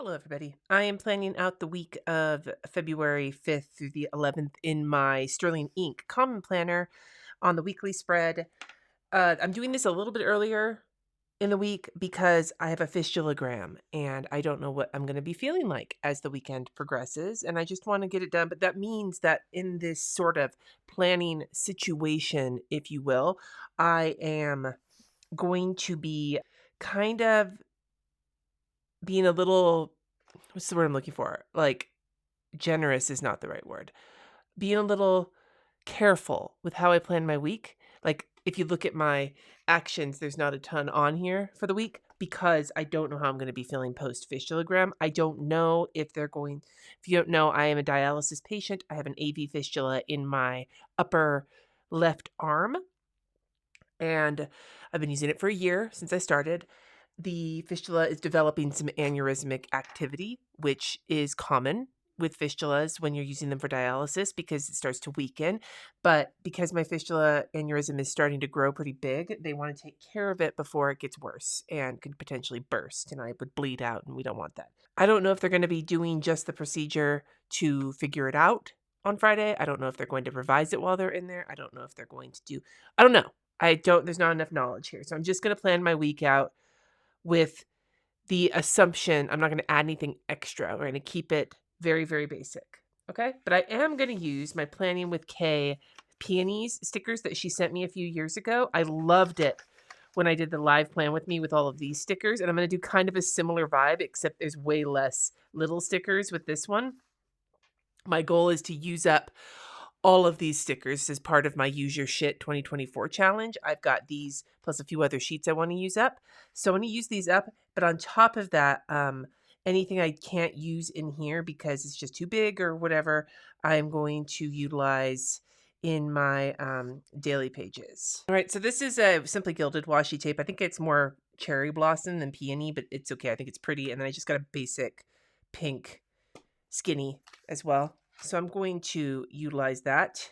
Hello, everybody. I am planning out the week of February 5th through the 11th in my Sterling Ink Common Planner on the weekly spread. I'm doing this a little bit earlier in the week because I have a fistulagram and I don't know what I'm going to be feeling like as the weekend progresses. And I just want to get it done. But that means that in this sort of planning situation, if you will, I am going to be kind of being a little, what's the word I'm looking for? Like, generous is not the right word. Being a little careful with how I plan my week. Like, if you look at my actions, there's not a ton on here for the week because I don't know how I'm going to be feeling post fistulogram. I don't know if if you don't know, I am a dialysis patient. I have an AV fistula in my upper left arm, and I've been using it for a year since I started. The fistula is developing some aneurysmic activity, which is common with fistulas when you're using them for dialysis because it starts to weaken. But because my fistula aneurysm is starting to grow pretty big, they want to take care of it before it gets worse and could potentially burst, and I would bleed out, and we don't want that. I don't know if they're going to be doing just the procedure to figure it out on Friday. I don't know if they're going to revise it while they're in there. I don't know if they're going to do, I don't know. There's not enough knowledge here. So I'm just going to plan my week out with the assumption I'm not going to add anything extra. We're going to keep it very, very basic. Okay. But I am going to use my Planning with Kay peonies stickers that she sent me a few years ago. I loved it when I did the live plan with me with all of these stickers. And I'm going to do kind of a similar vibe, except there's way less little stickers with this one. My goal is to use up all of these stickers as part of my Use Your Shit 2024 challenge. I've got these plus a few other sheets I want to use up. So I'm going to use these up. But on top of that, anything I can't use in here because it's just too big or whatever, I'm going to utilize in my daily pages. All right, so this is a Simply Gilded washi tape. I think it's more cherry blossom than peony, but it's okay. I think it's pretty. And then I just got a basic pink skinny as well. So I'm going to utilize that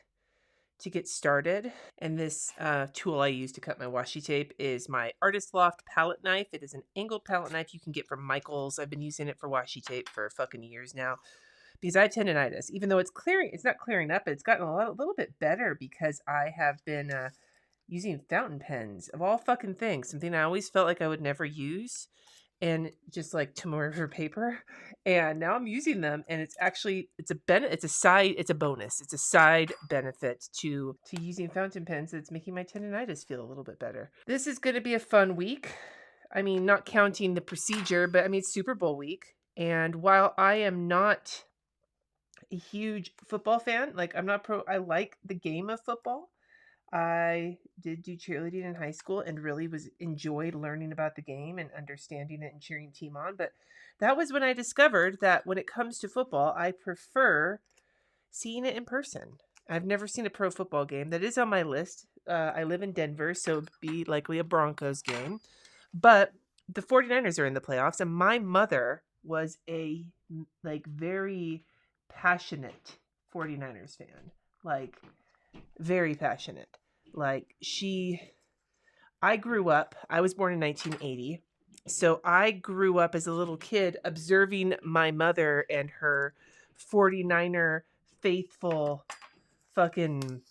to get started. And this tool I use to cut my washi tape is my Artist Loft palette knife. It is an angled palette knife you can get from Michael's. I've been using it for washi tape for fucking years now because I have tendonitis. Even though it's not clearing up, it's gotten a little bit better because I have been using fountain pens of all fucking things. Something I always felt like I would never use. And just like to murder paper, and now I'm using them, and it's a bonus. It's a side benefit to using fountain pens. That's making my tendonitis feel a little bit better. This is going to be a fun week. I mean, not counting the procedure, but I mean it's Super Bowl week, and while I am not a huge football fan, like I'm not pro, I like the game of football. I did do cheerleading in high school and really enjoyed learning about the game and understanding it and cheering team on. But that was when I discovered that when it comes to football, I prefer seeing it in person. I've never seen a pro football game. That is on my list. I live in Denver, so it'd be likely a Broncos game. But the 49ers are in the playoffs, and my mother was a very passionate 49ers fan. Very passionate. I grew up, I was born in 1980. So I grew up as a little kid observing my mother and her 49er faithful fucking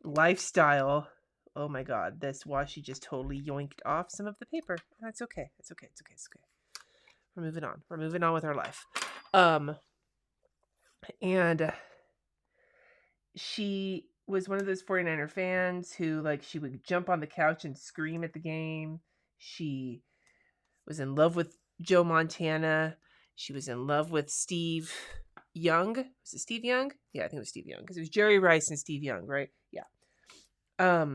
lifestyle. Oh my God, this washi just totally yoinked off some of the paper. That's okay. It's okay. We're moving on. We're moving on with our life. And she was one of those 49er fans who she would jump on the couch and scream at the game. She was in love with Joe Montana. She was in love with Steve Young. Was it Steve Young? Yeah, I think it was Steve Young because it was Jerry Rice and Steve Young, right? Yeah.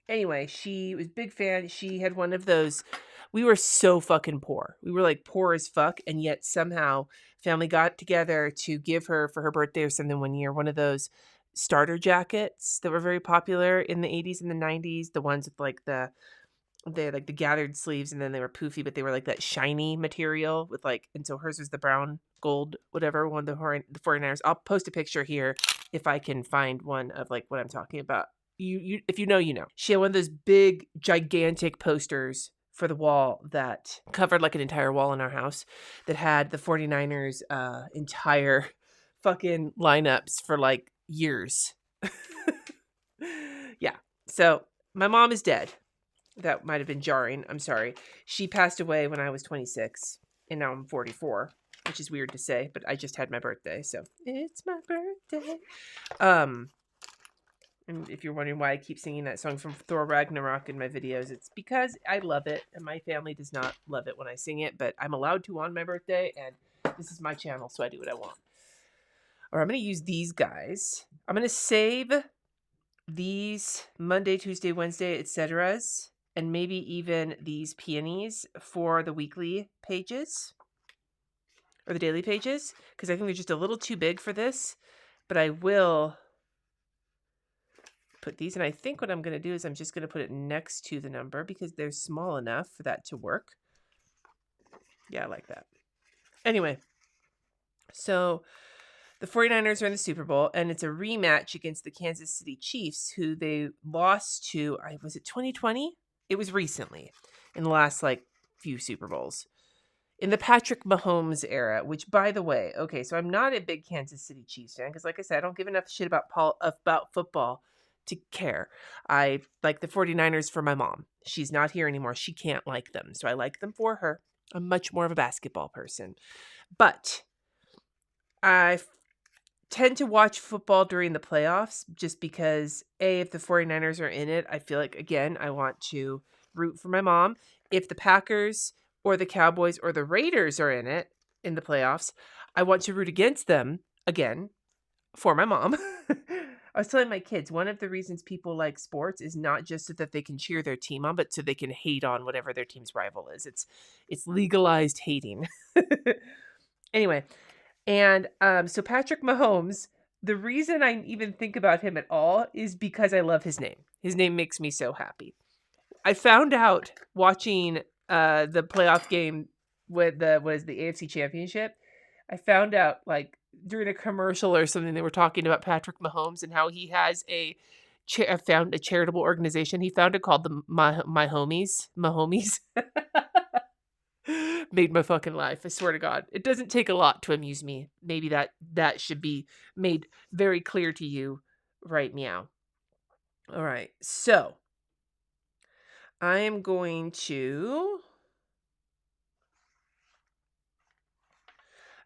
Anyway, she was a big fan. She had one of those. We were so fucking poor. We were poor as fuck, and yet somehow family got together to give her for her birthday or something one year one of those starter jackets that were very popular in the 80s and the 90s, the ones with the gathered sleeves, and then they were poofy, but they were that shiny material with and so hers was the brown gold whatever one, the 49ers. I'll post a picture here if I can find one of what I'm talking about. You if you know, you know. She had one of those big gigantic posters for the wall that covered like an entire wall in our house that had the 49ers entire fucking lineups for like years. Yeah. So my mom is dead. That might have been jarring. I'm sorry. She passed away when I was 26 and now I'm 44, which is weird to say, but I just had my birthday. So it's my birthday. And if you're wondering why I keep singing that song from Thor Ragnarok in my videos, it's because I love it and my family does not love it when I sing it, but I'm allowed to on my birthday and this is my channel, so I do what I want. Or I'm going to use these guys. I'm going to save these Monday, Tuesday, Wednesday, etc. and maybe even these peonies for the weekly pages or the daily pages because I think they're just a little too big for this, but I will put these, and I think what I'm going to do is I'm just going to put it next to the number because they're small enough for that to work. Yeah, I like that. Anyway, so the 49ers are in the Super Bowl, and it's a rematch against the Kansas City Chiefs, who they lost to, was it 2020? It was recently, in the last, few Super Bowls. In the Patrick Mahomes era, which, by the way, okay, so I'm not a big Kansas City Chiefs fan, because like I said, I don't give enough shit about football to care. I like the 49ers for my mom. She's not here anymore. She can't like them, so I like them for her. I'm much more of a basketball person. But I tend to watch football during the playoffs just because, if the 49ers are in it, I feel like, again, I want to root for my mom. If the Packers or the Cowboys or the Raiders are in it in the playoffs, I want to root against them, again, for my mom. I was telling my kids, one of the reasons people like sports is not just so that they can cheer their team on, but so they can hate on whatever their team's rival is. It's legalized hating. Anyway, and so Patrick Mahomes, the reason I even think about him at all is because I love his name. His name makes me so happy. I found out watching the playoff game with the AFC Championship. I found out during a commercial or something they were talking about Patrick Mahomes and how he has found a charitable organization he founded called the My Homies. Made my fucking life. I swear to God. It doesn't take a lot to amuse me. Maybe that should be made very clear to you right meow. All right. So I am going to...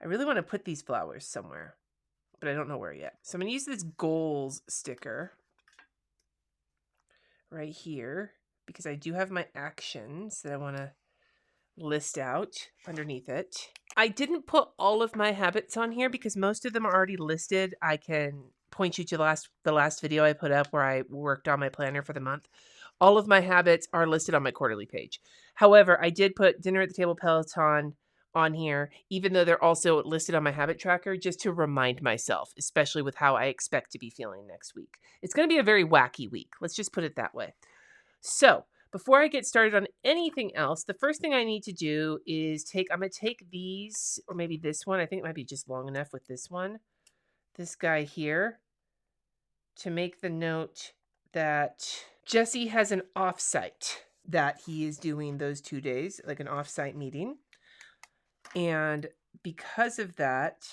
I really want to put these flowers somewhere, but I don't know where yet. So I'm going to use this goals sticker right here because I do have my actions that I want to list out underneath it. I didn't put all of my habits on here because most of them are already listed. I can point you to the last video I put up where I worked on my planner for the month. All of my habits are listed on my quarterly page. However, I did put dinner at the table Peloton on here, even though they're also listed on my habit tracker, just to remind myself, especially with how I expect to be feeling next week. It's going to be a very wacky week. Let's just put it that way. So before I get started on anything else, the first thing I need to do is I'm going to take these, or maybe this one. I think it might be just long enough with this one. This guy here, to make the note that Jesse has an offsite that he is doing those 2 days, like an offsite meeting. And because of that,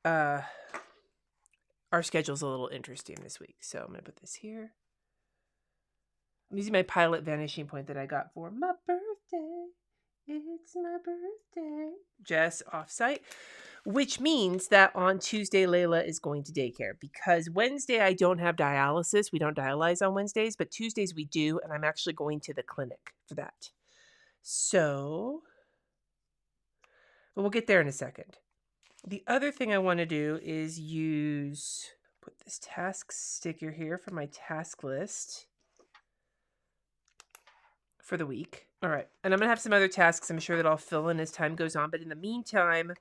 our schedule's a little interesting this week. So I'm going to put this here. I'm using my Pilot vanishing point that I got for my birthday. It's my birthday. Jess offsite. Which means that on Tuesday, Layla is going to daycare. Because Wednesday, I don't have dialysis. We don't dialyze on Wednesdays. But Tuesdays, we do. And I'm actually going to the clinic for that. So we'll get there in a second. The other thing I want to do is put this task sticker here for my task list for the week. All right. And I'm going to have some other tasks I'm sure that I'll fill in as time goes on. But in the meantime,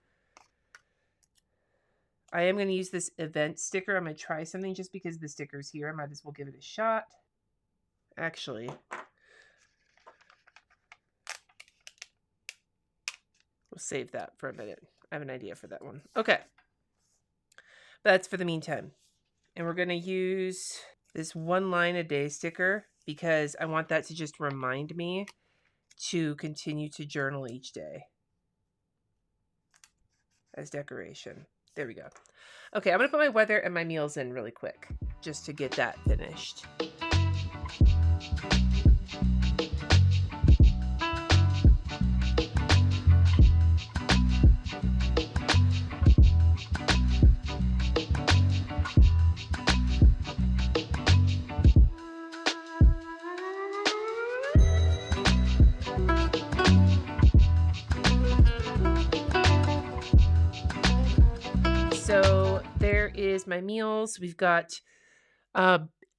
I am going to use this event sticker. I'm going to try something just because the sticker's here. I might as well give it a shot. Actually, we'll save that for a minute. I have an idea for that one. Okay. That's for the meantime. And we're going to use this 1 line a day sticker because I want that to just remind me to continue to journal each day as decoration. There we go. Okay, I'm going to put my weather and my meals in really quick just to get that finished. So there is my meals. We've got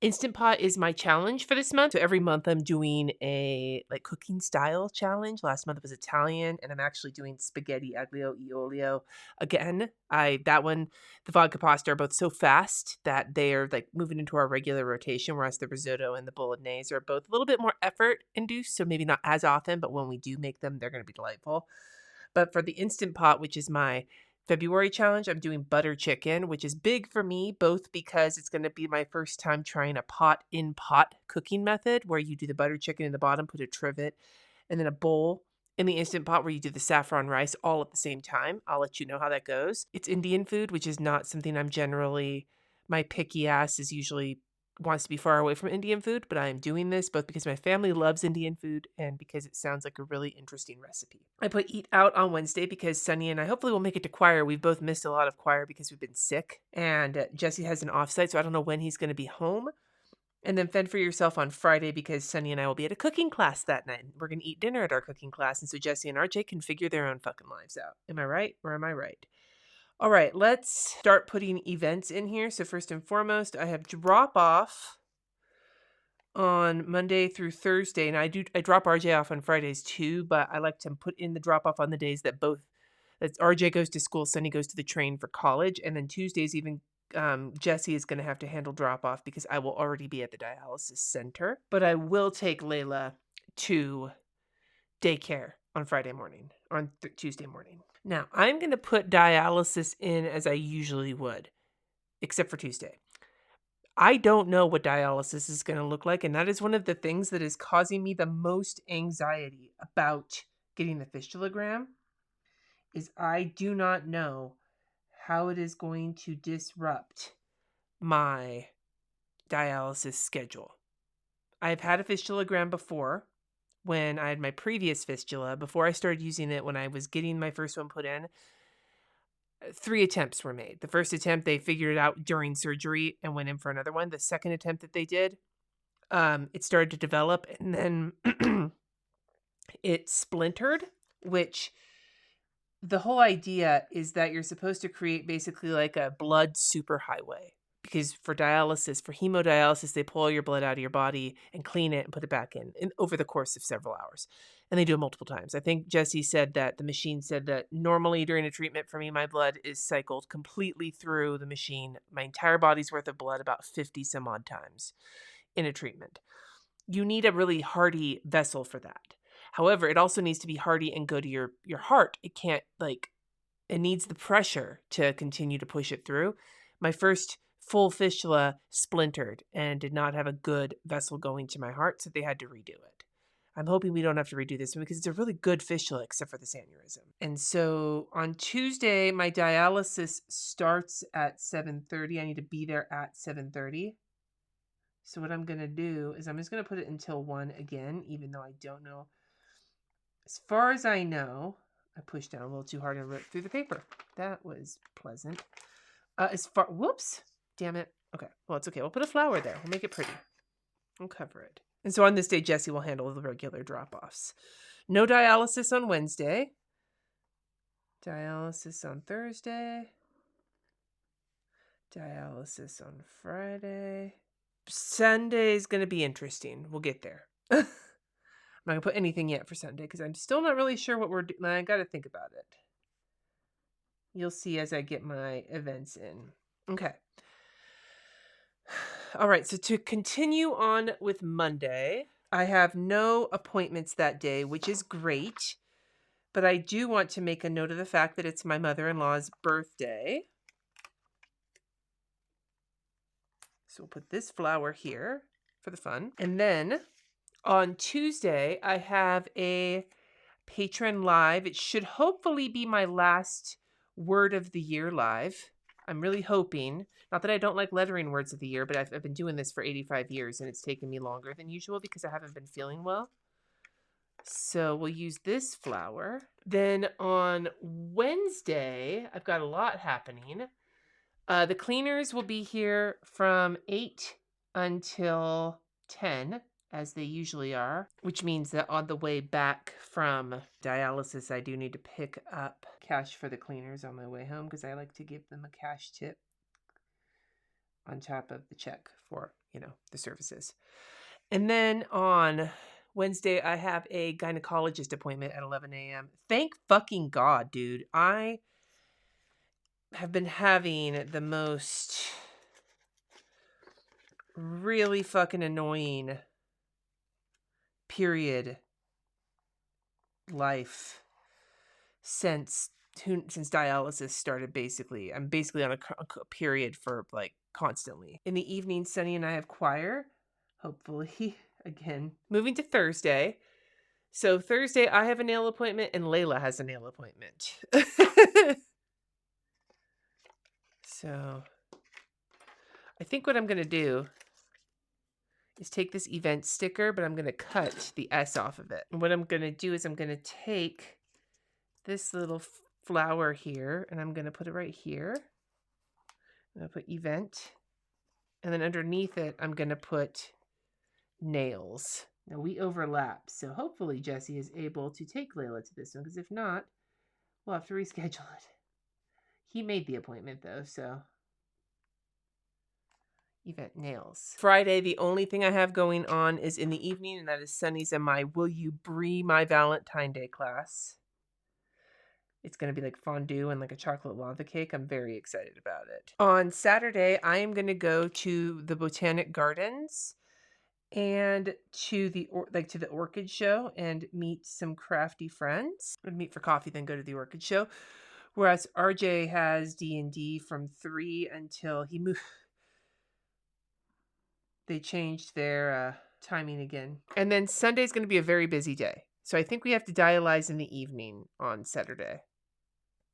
Instant Pot is my challenge for this month. So every month I'm doing a like cooking style challenge. Last month it was Italian, and I'm actually doing spaghetti aglio e olio again. The vodka pasta are both so fast that they are like moving into our regular rotation, whereas the risotto and the bolognese are both a little bit more effort induced. So maybe not as often, but when we do make them, they're going to be delightful. But for the Instant Pot, which is my February challenge, I'm doing butter chicken, which is big for me, both because it's going to be my first time trying a pot cooking method where you do the butter chicken in the bottom, put a trivet, and then a bowl in the Instant Pot where you do the saffron rice all at the same time. I'll let you know how that goes. It's Indian food, which is not something my picky ass is usually wants to be far away from Indian food, but I am doing this both because my family loves Indian food and because it sounds like a really interesting recipe. I put Eat Out on Wednesday because Sunny and I hopefully will make it to choir. We've both missed a lot of choir because we've been sick, and Jesse has an offsite, so I don't know when he's going to be home. And then Fend for Yourself on Friday because Sunny and I will be at a cooking class that night. We're going to eat dinner at our cooking class, and so Jesse and RJ can figure their own fucking lives out. Am I right or am I right? All right, let's start putting events in here. So first and foremost, I have drop off on Monday through Thursday, and I drop RJ off on Fridays too, but I like to put in the drop off on the days that RJ goes to school, Sunny goes to the train for college, and then Tuesdays even Jesse is going to have to handle drop off because I will already be at the dialysis center, but I will take Layla to daycare on Friday morning, on Tuesday morning. Now, I'm going to put dialysis in as I usually would, except for Tuesday. I don't know what dialysis is going to look like, and that is one of the things that is causing me the most anxiety about getting the fistulagram, is I do not know how it is going to disrupt my dialysis schedule. I've had a fistulagram before when I had my previous fistula, before I started using it when I was getting my first one put in. 3 attempts were made. The first attempt, they figured it out during surgery and went in for another one. The second attempt that they did, it started to develop, and then it splintered, which the whole idea is that you're supposed to create basically like a blood superhighway. Because for hemodialysis, they pull your blood out of your body and clean it and put it back in over the course of several hours. And they do it multiple times. I think Jesse said that the machine said that normally during a treatment for me, my blood is cycled completely through the machine, my entire body's worth of blood, about 50 some odd times in a treatment. You need a really hardy vessel for that. However, it also needs to be hardy and go to your heart. It can't it needs the pressure to continue to push it through. My first full fistula splintered and did not have a good vessel going to my heart, so they had to redo it. I'm hoping we don't have to redo this one because it's a really good fistula except for this aneurysm. And so on Tuesday, my dialysis starts at 7:30. I need to be there at 7:30. So what I'm going to do is I'm just going to put it until 1 again, even though I don't know. As far as I know, I pushed down a little too hard and ripped through the paper. That was pleasant. Whoops. Damn it. Okay. Well, it's okay. We'll put a flower there. We'll make it pretty. We'll cover it. And so on this day, Jesse will handle the regular drop-offs. No dialysis on Wednesday. Dialysis on Thursday. Dialysis on Friday. Sunday is going to be interesting. We'll get there. I'm not going to put anything yet for Sunday because I'm still not really sure what we're doing. I got to think about it. You'll see as I get my events in. Okay. All right, so to continue on with Monday, I have no appointments that day, which is great, but I do want to make a note of the fact that it's my mother-in-law's birthday. So we'll put this flower here for the fun. And then on Tuesday, I have a patron live. It should hopefully be my last word of the year live. I'm really hoping. Not that I don't like lettering words of the year, but I've been doing this for 85 years, and it's taken me longer than usual because I haven't been feeling well. So we'll use this flower. Then on Wednesday, I've got a lot happening. The cleaners will be here from 8 until 10, as they usually are, which means that on the way back from dialysis, I do need to pick up cash for the cleaners on my way home because I like to give them a cash tip on top of the check for, the services. And then on Wednesday, I have a gynecologist appointment at 11 a.m. Thank fucking God, dude. I have been having the most really fucking annoying period life since dialysis started. Basically, I'm basically on a period for like constantly. In the evening, Sunny and I have choir, hopefully. Again, moving to Thursday. So Thursday, I have a nail appointment and Layla has a nail appointment. So I think what I'm going to do is take this event sticker, but I'm going to cut the S off of it. And what I'm going to do is I'm going to take this little flower here and I'm going to put it right here. I'm going to put event. And then underneath it, I'm going to put nails. Now we overlap, so hopefully Jesse is able to take Layla to this one, because if not, we'll have to reschedule it. He made the appointment though, so event nails. Friday, the only thing I have going on is in the evening, and that is Sunny's and my Will You Brie My Valentine Day class. It's going to be like fondue and like a chocolate lava cake. I'm very excited about it. On Saturday, I am going to go to the Botanic Gardens and to the orchid show and meet some crafty friends. I'd meet for coffee, then go to the orchid show. Whereas RJ has D&D from 3 until he moved. They changed their timing again. And then Sunday's going to be a very busy day. So I think we have to dialyze in the evening on Saturday.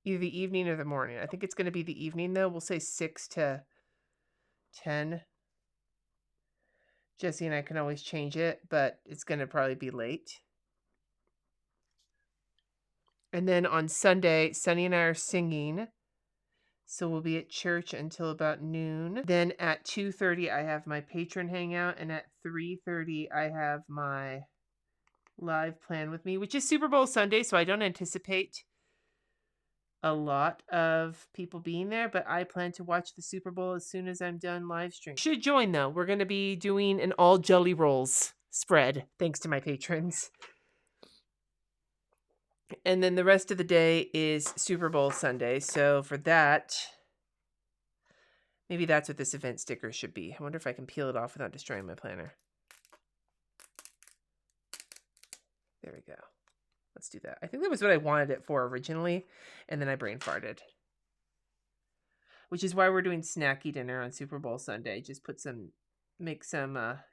Either the evening or the morning. I think it's going to be the evening though. We'll say 6 to 10. Jesse and I can always change it, but it's going to probably be late. And then on Sunday, Sunny and I are singing. So we'll be at church until about noon. Then at 2:30, I have my patron hangout. And at 3:30, I have my live plan with me, which is Super Bowl Sunday. So I don't anticipate a lot of people being there, but I plan to watch the Super Bowl as soon as I'm done live streaming. Should join though. We're going to be doing an all jelly rolls spread, thanks to my patrons. And then the rest of the day is Super Bowl Sunday. So for that, maybe that's what this event sticker should be. I wonder if I can peel it off without destroying my planner. There we go. Let's do that. I think that was what I wanted it for originally, and then I brain farted. Which is why we're doing snacky dinner on Super Bowl Sunday. Just make some a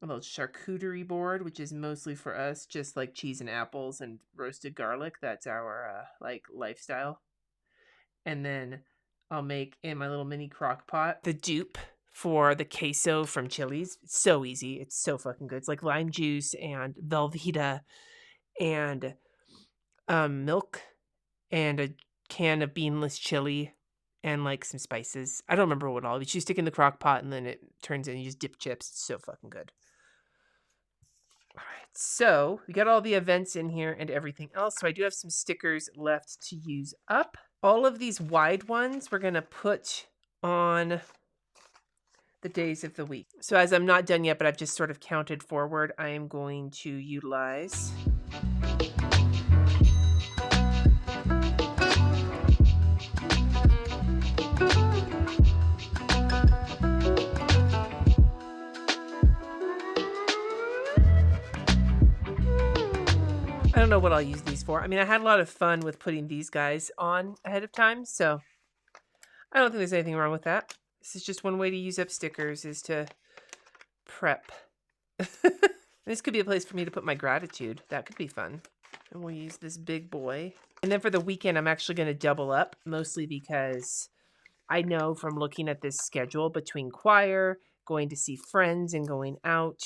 little charcuterie board, which is mostly for us, just like cheese and apples and roasted garlic. That's our lifestyle. And then I'll make in my little mini crock pot the dupe for the queso from Chili's. It's so easy. It's so fucking good. It's like lime juice and Velveeta and milk and a can of beanless chili and like some spices. I don't remember what all. But you stick in the crock pot and then it turns in. You just dip chips. It's so fucking good. All right, so we got all the events in here and everything else. So I do have some stickers left to use up. All of these wide ones we're going to put on the days of the week. So as I'm not done yet, but I've just sort of counted forward, I am going to utilize I don't know what I'll use these for. I mean, I had a lot of fun with putting these guys on ahead of time, so I don't think there's anything wrong with that. This is just one way to use up stickers, is to prep. This could be a place for me to put my gratitude. That could be fun. And we'll use this big boy. And then for the weekend, I'm actually going to double up, mostly because I know from looking at this schedule between choir, going to see friends, and going out,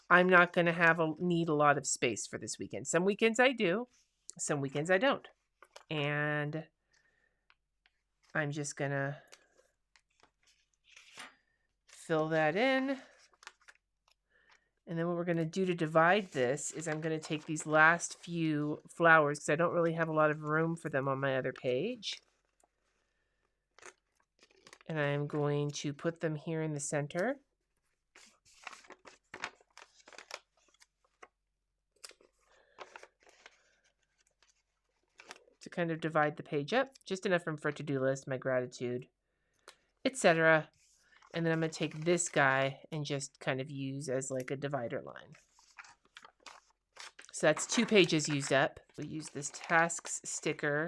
I'm not going to need a lot of space for this weekend. Some weekends I do, some weekends I don't. And I'm just going to fill that in. And then what we're going to do to divide this is I'm going to take these last few flowers, because I don't really have a lot of room for them on my other page. And I'm going to put them here in the center. To kind of divide the page up, just enough room for a to-do list, my gratitude, etc. And then I'm going to take this guy and just kind of use as like a divider line. So that's 2 pages used up. We'll use this tasks sticker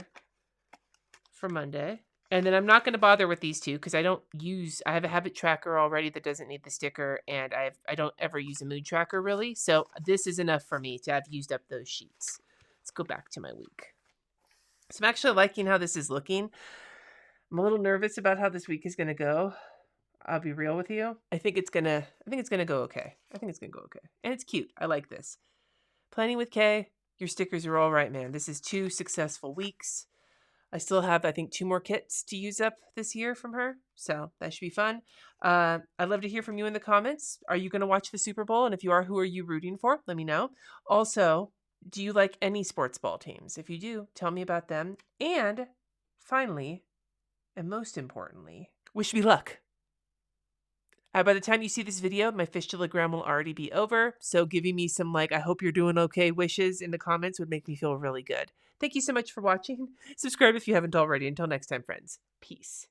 for Monday. And then I'm not going to bother with these 2 because I have a habit tracker already that doesn't need the sticker, and I don't ever use a mood tracker really. So this is enough for me to have used up those sheets. Let's go back to my week. So I'm actually liking how this is looking. I'm a little nervous about how this week is going to go. I'll be real with you. I think it's going to go okay. And it's cute. I like this. Planning with Kay, your stickers are all right, man. This is 2 successful weeks. I still have, I think, 2 more kits to use up this year from her. So that should be fun. I'd love to hear from you in the comments. Are you going to watch the Super Bowl? And if you are, who are you rooting for? Let me know. Also, do you like any sports ball teams? If you do, tell me about them. And finally, and most importantly, wish me luck. By the time you see this video, my fistulagram will already be over. So giving me some I hope you're doing okay wishes in the comments would make me feel really good. Thank you so much for watching. Subscribe if you haven't already. Until next time, friends. Peace.